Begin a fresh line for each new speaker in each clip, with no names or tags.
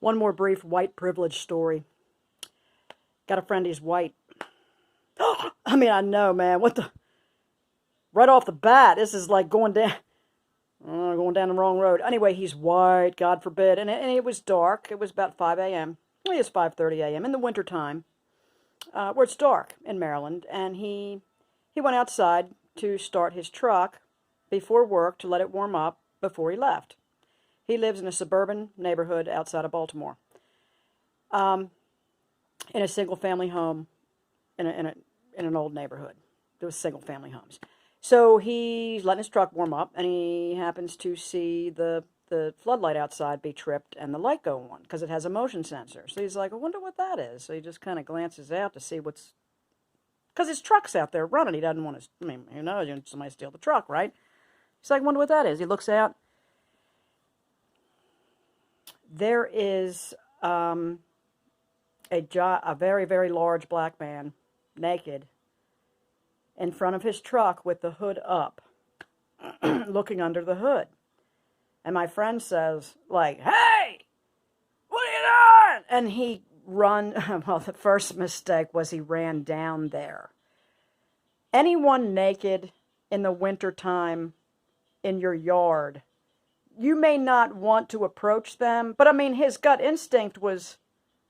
One more brief white privilege story. Got a friend, he's white. I mean, I know, man. What the? Right off the bat, this is like going down the wrong road. Anyway, he's white, God forbid. And it was dark. It was about 5 a.m. Well, it's 5:30 a.m. in the wintertime, where it's dark in Maryland. And he went outside to start his truck before work to let it warm up before he left. He lives in a suburban neighborhood outside of Baltimore, in a single-family home in an old neighborhood. There was single-family homes. So he's letting his truck warm up, and he happens to see the floodlight outside be tripped and the light go on because it has a motion sensor. So he's like, I wonder what that is. So he just kind of glances out to see what's... Because his truck's out there running. He doesn't want to... I mean, who knows? Somebody steal the truck, right? He's like, I wonder what that is. He looks out. There is a very, very large black man, naked, in front of his truck with the hood up, looking under the hood. And my friend says, like, hey, what are you doing? And he well, the first mistake was he ran down there. Anyone naked in the wintertime in your yard, you may not want to approach them, but I mean, his gut instinct was,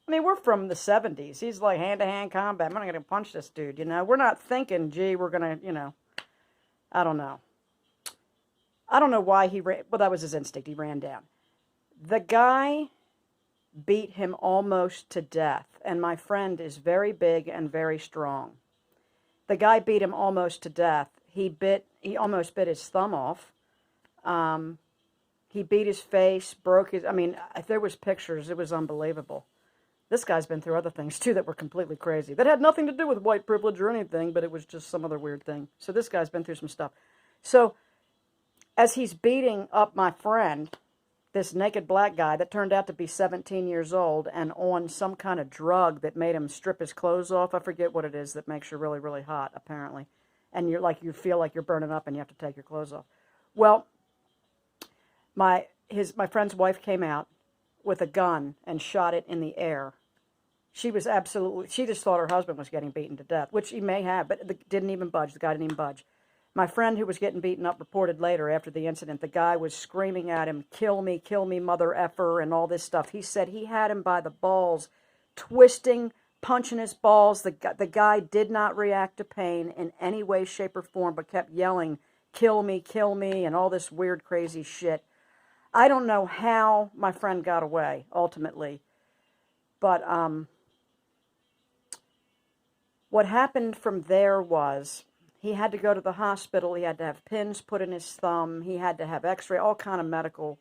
I mean, we're from the 70s. He's like hand-to-hand combat. I'm not going to punch this dude, you know. We're not thinking, gee, we're going to, you know, I don't know. I don't know why he ran. Well, that was his instinct. He ran down. The guy beat him almost to death, and my friend is very big and very strong. The guy beat him almost to death. He almost bit his thumb off. He beat his face, broke his, I mean, if there was pictures, it was unbelievable. This guy's been through other things, too, that were completely crazy. That had nothing to do with white privilege or anything, but it was just some other weird thing. So this guy's been through some stuff. So as he's beating up my friend, this naked black guy that turned out to be 17 years old and on some kind of drug that made him strip his clothes off. I forget what it is that makes you really, really hot, apparently. And you feel like you're burning up and you have to take your clothes off. Well, my friend's wife came out with a gun and shot it in the air. She just thought her husband was getting beaten to death, which he may have, but didn't even budge. The guy didn't even budge. My friend who was getting beaten up reported later after the incident, the guy was screaming at him, kill me, mother effer, and all this stuff. He said he had him by the balls, twisting, punching his balls. The guy did not react to pain in any way, shape, or form, but kept yelling, kill me, and all this weird, crazy shit. I don't know how my friend got away, ultimately. But what happened from there was he had to go to the hospital. He had to have pins put in his thumb. He had to have x-ray, all kind of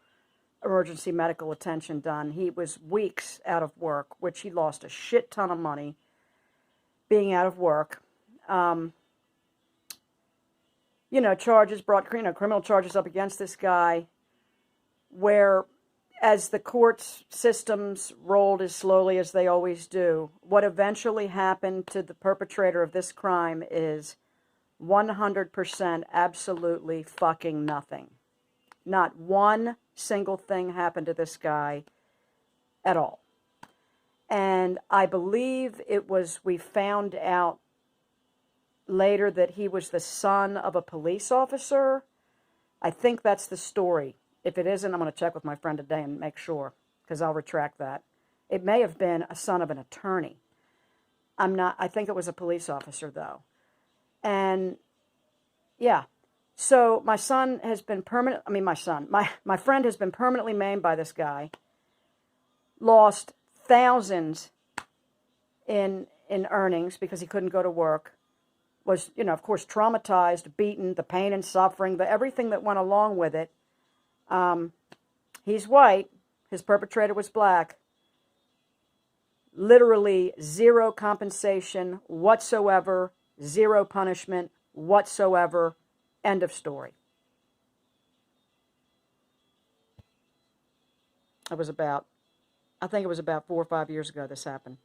emergency medical attention done. He was weeks out of work, which he lost a shit ton of money being out of work. Charges brought, criminal charges up against this guy, where as the court systems rolled as slowly as they always do, what eventually happened to the perpetrator of this crime is 100% absolutely fucking nothing. Not one single thing happened to this guy at all. And I believe we found out later that he was the son of a police officer. I think that's the story. If it isn't, I'm going to check with my friend today and make sure, because I'll retract that. It may have been a son of an attorney. I think it was a police officer, though. And, yeah. So my son has been my friend has been permanently maimed by this guy, lost thousands in earnings because he couldn't go to work, was, of course, traumatized, beaten, the pain and suffering, everything that went along with it. He's white. His perpetrator was black. Literally zero compensation whatsoever, zero punishment whatsoever. End of story. I think it was about 4 or 5 years ago this happened.